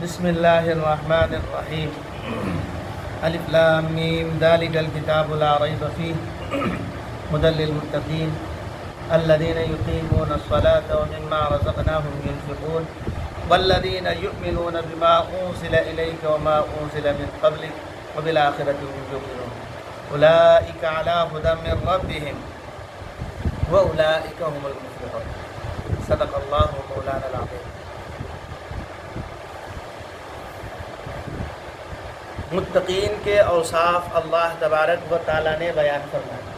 بسم اللہ الرحمن الرحیم الف لام میم ذالک الکتاب لا ریب فیہ ھدی للمتقین الذین یقیمون الصلاة ومما رزقناہم ينفقون والذین یؤمنون بما انزل الیک وما انزل من قبلک وبالآخرۃ هم یوقنون اولئک علی ھدی من ربہم واولئک هم المفلحون۔ صدق اللہ مولانا العظیم۔ متقین کے اوصاف اللہ تبارک و تعالیٰ نے بیان فرمایا۔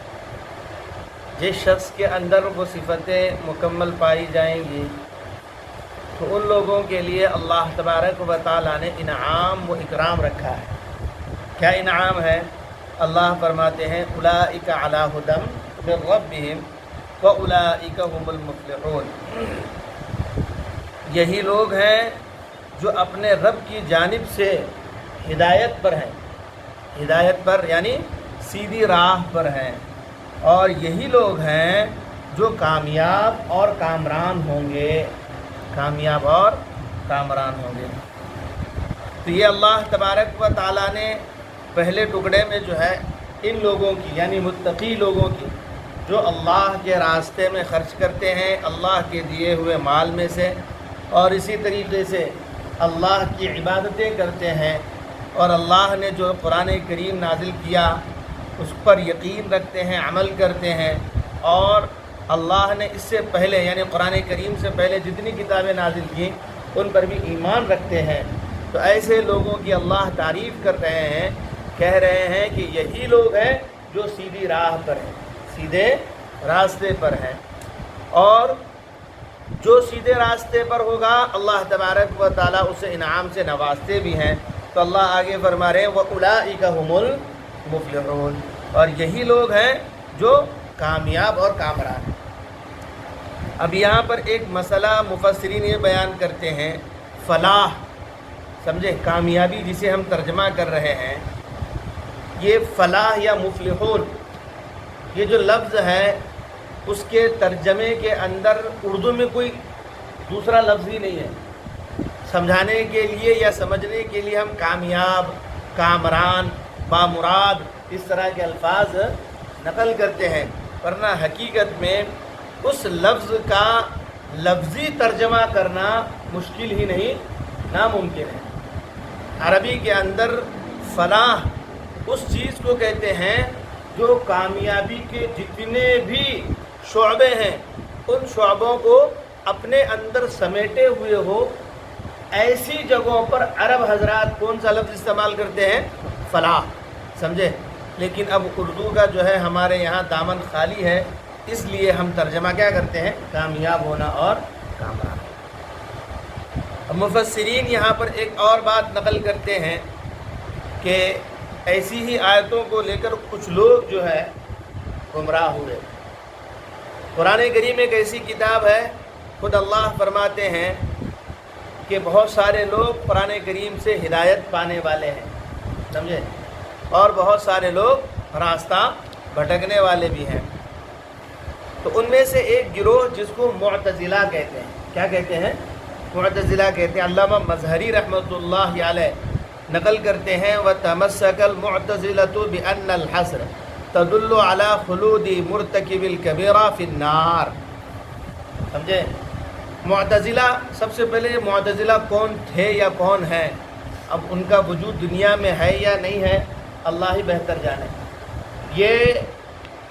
جس شخص کے اندر وہ صفتیں مکمل پائی جائیں گی تو ان لوگوں کے لیے اللہ تبارک و تعالیٰ نے انعام و اکرام رکھا ہے۔ کیا انعام ہے؟ اللہ فرماتے ہیں اولئک علی ھدی من ربہم واولئک ھم المفلحون۔ یہی لوگ ہیں جو اپنے رب کی جانب سے ہدایت پر ہیں، ہدایت پر یعنی سیدھی راہ پر ہیں، اور یہی لوگ ہیں جو کامیاب اور کامران ہوں گے، کامیاب اور کامران ہوں گے۔ تو یہ اللہ تبارک و تعالیٰ نے پہلے ٹکڑے میں جو ہے ان لوگوں کی یعنی متقی لوگوں کی جو اللہ کے راستے میں خرچ کرتے ہیں اللہ کے دیے ہوئے مال میں سے، اور اسی طریقے سے اللہ کی عبادتیں کرتے ہیں، اور اللہ نے جو قرآن کریم نازل کیا اس پر یقین رکھتے ہیں، عمل کرتے ہیں، اور اللہ نے اس سے پہلے یعنی قرآن کریم سے پہلے جتنی کتابیں نازل کیں ان پر بھی ایمان رکھتے ہیں۔ تو ایسے لوگوں کی اللہ تعریف کر رہے ہیں، کہہ رہے ہیں کہ یہی لوگ ہیں جو سیدھی راہ پر ہیں، سیدھے راستے پر ہیں، اور جو سیدھے راستے پر ہوگا اللہ تبارک و تعالیٰ اسے انعام سے نوازتے بھی ہیں۔ تو اللہ آگے فرما رہے ہیں وَأُولَئِكَ هُمُ الْمُفْلِحُونَ، اور یہی لوگ ہیں جو کامیاب اور کامران ہیں۔ اب یہاں پر ایک مسئلہ مفسرین یہ بیان کرتے ہیں، فلاح سمجھے، کامیابی جسے ہم ترجمہ کر رہے ہیں، یہ فلاح یا مفلحون یہ جو لفظ ہے اس کے ترجمے کے اندر اردو میں کوئی دوسرا لفظ ہی نہیں ہے۔ سمجھانے کے لیے یا سمجھنے کے لیے ہم کامیاب، کامران، بامراد اس طرح کے الفاظ نقل کرتے ہیں، ورنہ حقیقت میں اس لفظ کا لفظی ترجمہ کرنا مشکل ہی نہیں، ناممکن ہے۔ عربی کے اندر فلاح اس چیز کو کہتے ہیں جو کامیابی کے جتنے بھی شعبے ہیں ان شعبوں کو اپنے اندر سمیٹے ہوئے ہو۔ ایسی جگہوں پر عرب حضرات کون سا لفظ استعمال کرتے ہیں؟ فلاح، سمجھے۔ لیکن اب اردو کا جو ہے ہمارے یہاں دامن خالی ہے، اس لیے ہم ترجمہ کیا کرتے ہیں؟ کامیاب ہونا اور کامران۔ مفسرین یہاں پر ایک اور بات نقل کرتے ہیں کہ ایسی ہی آیتوں کو لے کر کچھ لوگ جو ہے گمراہ ہوئے۔ قرآن کریم ایک ایسی کتاب ہے، خود اللہ فرماتے ہیں کہ بہت سارے لوگ قرآن کریم سے ہدایت پانے والے ہیں، سمجھے، اور بہت سارے لوگ راستہ بھٹکنے والے بھی ہیں۔ تو ان میں سے ایک گروہ جس کو معتزلہ کہتے ہیں، کیا کہتے ہیں؟ معتزلہ کہتے ہیں۔ علامہ مظہری رحمۃ اللہ علیہ نقل کرتے ہیں وَتَمَسَّكَ الْمُعْتَزِلَةُ بِأَنَّ الْحَصْرَ تَدُلُّ عَلَى خُلُودِ مُرْتَكِبِ الْكَبِيرَةِ فِي النَّارِ۔ سمجھے، معتزلہ سب سے پہلے یہ معتزلہ کون تھے یا کون ہیں، اب ان کا وجود دنیا میں ہے یا نہیں ہے اللہ ہی بہتر جانے۔ یہ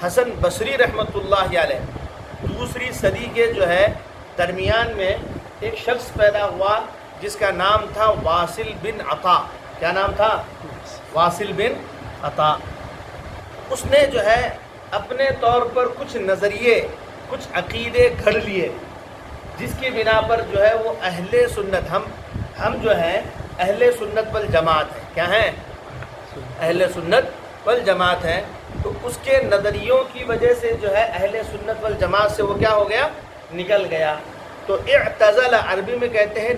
حسن بصری رحمۃ اللہ علیہ دوسری صدی کے جو ہے درمیان میں ایک شخص پیدا ہوا جس کا نام تھا واصل بن عطا۔ کیا نام تھا؟ واصل بن عطا۔ اس نے جو ہے اپنے طور پر کچھ نظریے، کچھ عقیدے گھڑ لیے، جس کی بنا پر جو ہے وہ اہل سنت، ہم جو ہیں اہل سنت والجماعت ہیں۔ کیا ہیں؟ اہل سنت والجماعت ہیں۔ تو اس کے نظریوں کی وجہ سے جو ہے اہل سنت والجماعت سے وہ کیا ہو گیا؟ نکل گیا۔ تو اعتزل عربی میں کہتے ہیں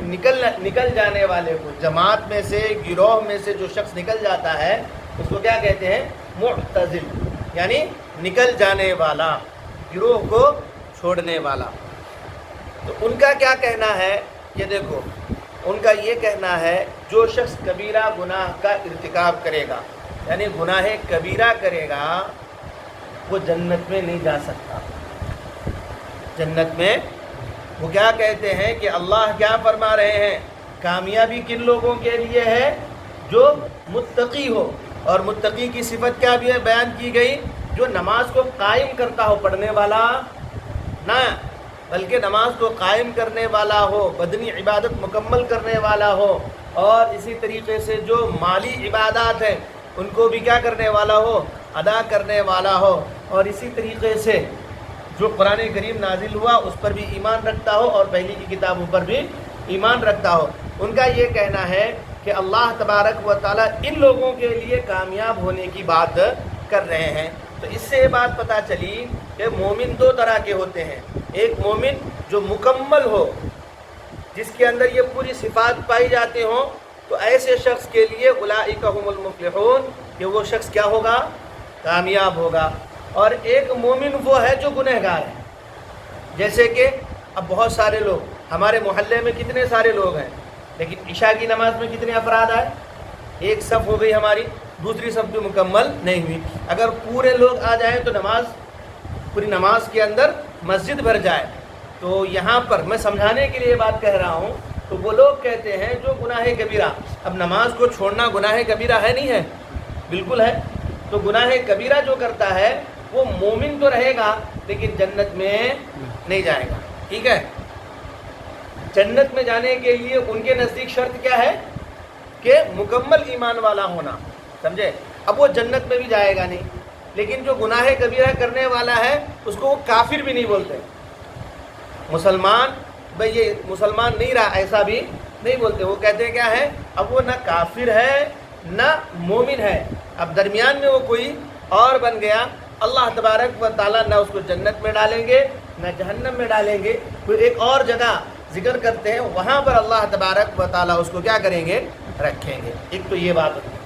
نکل جانے والے کو، جماعت میں سے، گروہ میں سے جو شخص نکل جاتا ہے اس کو کیا کہتے ہیں؟ معتزل، یعنی نکل جانے والا، گروہ کو چھوڑنے والا۔ تو ان کا کیا کہنا ہے کہ دیکھو ان کا یہ کہنا ہے جو شخص کبیرہ گناہ کا ارتکاب کرے گا، یعنی گناہ کبیرہ کرے گا، وہ جنت میں نہیں جا سکتا۔ جنت میں وہ کیا کہتے ہیں کہ اللہ کیا فرما رہے ہیں، کامیابی کن لوگوں کے لیے ہے؟ جو متقی ہو، اور متقی کی صفت کیا بھی ہے بیان کی گئی؟ جو نماز کو قائم کرتا ہو، پڑھنے والا نہ بلکہ نماز کو قائم کرنے والا ہو، بدنی عبادت مکمل کرنے والا ہو، اور اسی طریقے سے جو مالی عبادات ہیں ان کو بھی کیا کرنے والا ہو، ادا کرنے والا ہو، اور اسی طریقے سے جو قرآن کریم نازل ہوا اس پر بھی ایمان رکھتا ہو، اور پہلی کی کتابوں پر بھی ایمان رکھتا ہو۔ ان کا یہ کہنا ہے کہ اللہ تبارک و تعالیٰ ان لوگوں کے لیے کامیاب ہونے کی بات کر رہے ہیں۔ تو اس سے یہ بات پتہ چلی کہ مومن دو طرح کے ہوتے ہیں، ایک مومن جو مکمل ہو، جس کے اندر یہ پوری صفات پائی جاتی ہوں، تو ایسے شخص کے لیے اولئک هم المفلحون، کہ وہ شخص کیا ہوگا؟ کامیاب ہوگا۔ اور ایک مومن وہ ہے جو گنہگار ہے، جیسے کہ اب بہت سارے لوگ ہمارے محلے میں کتنے سارے لوگ ہیں، لیکن عشاء کی نماز میں کتنے افراد آئے؟ ایک صف ہو گئی ہماری، دوسری صف بھی مکمل نہیں ہوئی۔ اگر پورے لوگ آ جائیں تو پوری نماز کے اندر مسجد بھر جائے۔ تو یہاں پر میں سمجھانے کے لیے بات کہہ رہا ہوں، تو وہ لوگ کہتے ہیں جو گناہ کبیرہ، اب نماز کو چھوڑنا گناہ کبیرہ ہے نہیں ہے؟ بالکل ہے۔ تو گناہ کبیرہ جو کرتا ہے وہ مومن تو رہے گا لیکن جنت میں نہیں جائے گا، ٹھیک ہے؟ جنت میں جانے کے لیے ان کے نزدیک شرط کیا ہے؟ کہ مکمل ایمان والا ہونا، سمجھے؟ اب وہ جنت میں بھی جائے گا نہیں، لیکن جو گناہ کبیرہ کرنے والا ہے اس کو وہ کافر بھی نہیں بولتے۔ مسلمان بھئی یہ مسلمان نہیں رہا ایسا بھی نہیں بولتے، وہ کہتے ہیں کیا ہے؟ اب وہ نہ کافر ہے نہ مومن ہے، اب درمیان میں وہ کوئی اور بن گیا۔ اللہ تبارک و تعالیٰ نہ اس کو جنت میں ڈالیں گے نہ جہنم میں ڈالیں گے، کوئی ایک اور جگہ ذکر کرتے ہیں وہاں پر اللہ تبارک و تعالیٰ اس کو کیا کریں گے؟ رکھیں گے۔ ایک تو یہ بات ہوتی ہے،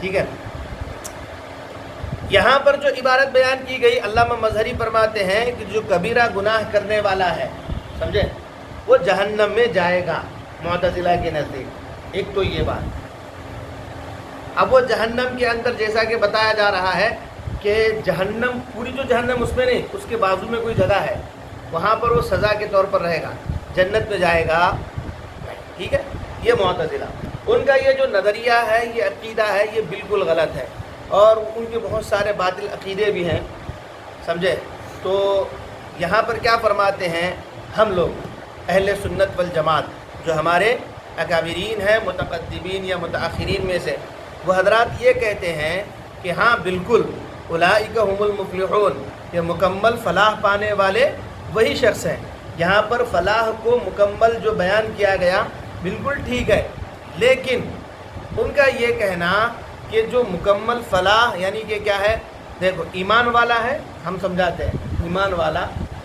ٹھیک ہے؟ یہاں پر جو عبارت بیان کی گئی، علامہ مظہری فرماتے ہیں کہ جو کبیرہ گناہ کرنے والا ہے، سمجھے، وہ جہنم میں جائے گا معتزلہ کے نزدیک۔ ایک تو یہ بات، اب وہ جہنم کے اندر جیسا کہ بتایا جا رہا ہے کہ جہنم پوری جو جہنم اس میں نہیں، اس کے بازو میں کوئی جگہ ہے، وہاں پر وہ سزا کے طور پر رہے گا، جنت میں جائے گا، ٹھیک ہے؟ یہ معتزلہ، ان کا یہ جو نظریہ ہے، یہ عقیدہ ہے، یہ بالکل غلط ہے، اور ان کے بہت سارے باطل عقیدے بھی ہیں، سمجھے؟ تو یہاں پر کیا فرماتے ہیں، ہم لوگ اہل سنت والجماعت جو ہمارے اکابرین ہیں، متقدمین یا متاخرین میں سے، وہ حضرات یہ کہتے ہیں کہ ہاں بالکل اولئک هم المفلحون، یہ مکمل فلاح پانے والے وہی شخص ہیں۔ یہاں پر فلاح کو مکمل جو بیان کیا گیا بالکل ٹھیک ہے، لیکن ان کا یہ کہنا کہ جو مکمل فلاح یعنی کہ کیا ہے؟ دیکھو ایمان والا ہے، ہم سمجھاتے ہیں ایمان والا،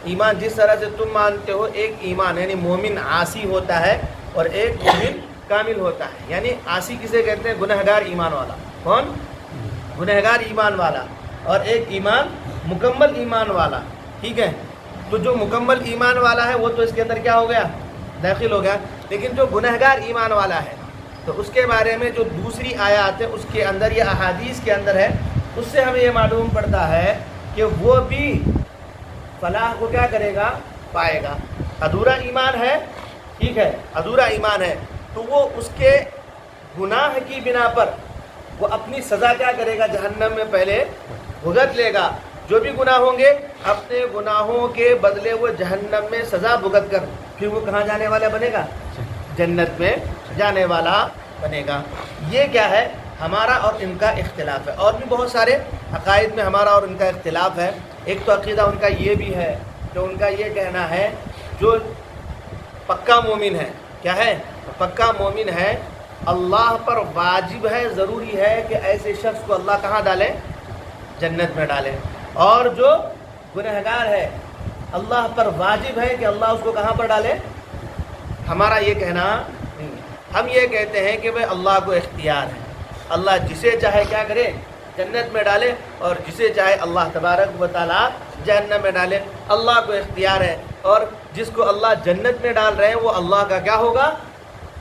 ایمان جس طرح سے تم مانتے ہو، ایک ایمان یعنی مومن عاصی ہوتا ہے اور ایک مومن کامل ہوتا ہے۔ یعنی عاصی کسے کہتے ہیں؟ گنہگار ایمان والا۔ کون؟ گنہگار ایمان والا، اور ایک ایمان مکمل ایمان والا، ٹھیک ہے؟ تو جو مکمل ایمان والا ہے وہ تو اس کے اندر کیا ہو گیا؟ داخل ہو گیا، لیکن جو گنہگار ایمان والا ہے تو اس کے بارے میں جو دوسری آیات ہے اس کے اندر یا احادیث کے اندر ہے، اس سے ہمیں یہ معلوم پڑتا ہے کہ وہ بھی فلاح کو کیا کرے گا؟ پائے گا۔ ادھورا ایمان ہے، ٹھیک ہے، ادھورا ایمان ہے تو وہ اس کے گناہ کی بنا پر وہ اپنی سزا کیا کرے گا؟ جہنم میں پہلے بھگت لے گا۔ جو بھی گناہ ہوں گے اپنے گناہوں کے بدلے وہ جہنم میں سزا بھگت کر پھر وہ کہاں جانے والا بنے گا؟ جنت میں جانے والا بنے گا۔ یہ کیا ہے؟ ہمارا اور ان کا اختلاف ہے، اور بھی بہت سارے عقائد میں ہمارا اور ان کا اختلاف ہے۔ ایک تو عقیدہ ان کا یہ بھی ہے کہ ان کا یہ کہنا ہے جو پکا مومن ہے، کیا ہے؟ پکا مومن ہے، اللہ پر واجب ہے، ضروری ہے کہ ایسے شخص کو اللہ کہاں ڈالے؟ جنت میں ڈالے۔ اور جو گنہگار ہے اللہ پر واجب ہے کہ اللہ اس کو کہاں پر ڈالے؟ ہمارا یہ کہنا نہیں، ہم یہ کہتے ہیں کہ بھئی اللہ کو اختیار ہے، اللہ جسے چاہے کیا کرے؟ جنت میں ڈالے، اور جسے چاہے اللہ تبارک و تعالیٰ جہنم میں ڈالے۔ اللہ کو اختیار ہے، اور جس کو اللہ جنت میں ڈال رہے ہیں وہ اللہ کا کیا ہوگا؟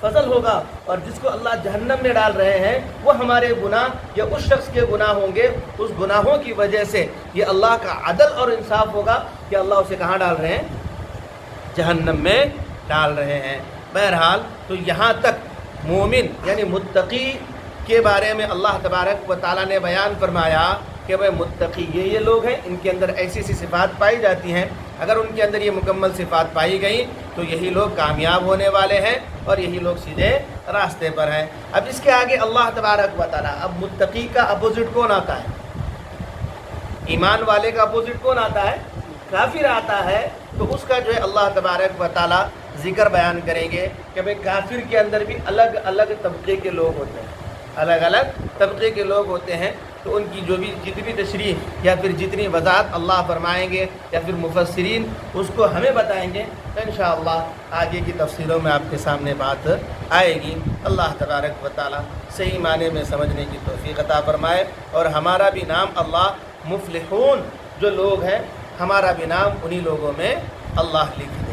فضل ہوگا، اور جس کو اللہ جہنم میں ڈال رہے ہیں وہ ہمارے گناہ یا اس شخص کے گناہ ہوں گے، اس گناہوں کی وجہ سے یہ اللہ کا عدل اور انصاف ہوگا کہ اللہ اسے کہاں ڈال رہے ہیں؟ جہنم میں ڈال رہے ہیں۔ بہرحال تو یہاں تک مومن یعنی متقی کے بارے میں اللہ تبارک و تعالیٰ نے بیان فرمایا کہ وہ متقی یہ لوگ ہیں، ان کے اندر ایسی ایسی صفات پائی جاتی ہیں، اگر ان کے اندر یہ مکمل صفات پائی گئیں تو یہی لوگ کامیاب ہونے والے ہیں اور یہی لوگ سیدھے راستے پر ہیں۔ اب اس کے آگے اللہ تبارک و تعالیٰ، اب متقی کا اپوزٹ کون آتا ہے؟ ایمان والے کا اپوزٹ کون آتا ہے؟ کافر آتا ہے۔ تو اس کا جو ہے اللہ تبارک و تعالیٰ ذکر بیان کریں گے کہ بھئی کافر کے اندر بھی الگ الگ طبقے کے لوگ ہوتے ہیں، الگ الگ طبقے کے لوگ ہوتے ہیں۔ تو ان کی جو بھی جتنی تشریح یا پھر جتنی وضاحت اللہ فرمائیں گے یا پھر مفسرین اس کو ہمیں بتائیں گے تو انشاءاللہ آگے کی تفسیروں میں آپ کے سامنے بات آئے گی۔ اللہ تبارک و تعالیٰ صحیح معنی میں سمجھنے کی توفیق عطا فرمائے، اور ہمارا بھی نام اللہ مفلحون جو لوگ ہیں، ہمارا بھی نام انہی لوگوں میں اللہ لکھے۔